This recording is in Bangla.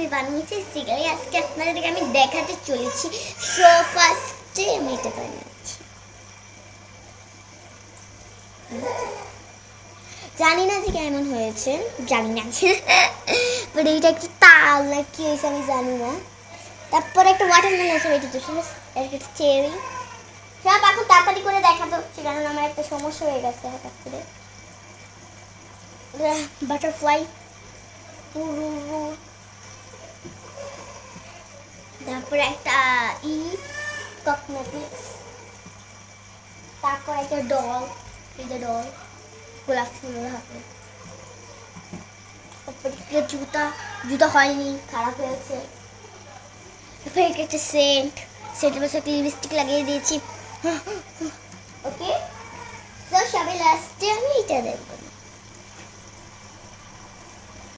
আমি বানিয়েছি সেগুলোই আজকে আপনাদেরকে আমি দেখাতে চলেছি। সো ফার্স্টে আমি এটা বানিয়েছি, জানি না যে কেমন হয়েছে, জানি না বাট এইটা একটু তাল না কি হয়েছে আমি জানি না। তারপরে একটা ওয়াটারমেলন আছে, এটা তো একটা চেরি। সব এখন তাড়াতাড়ি করে দেখাতো, কারণ আমার একটা সমস্যা হয়ে গেছে হঠাৎ করে। বাটারফ্লাই, তারপরে একটা ককনেটলিক্স, তারপর একটা ডল, এই যে ডল গোলাপ ফুলের হাতে। তারপরে একটা জুতা, জুতা হয়নি, খারাপ হয়েছে। তারপরে একটা সেন্ট, সেন্টের পাশে একটা লিপস্টিক লাগিয়ে দিয়েছি। ওকে, তো সবাই লাস্টে আমি এটা দেখবো।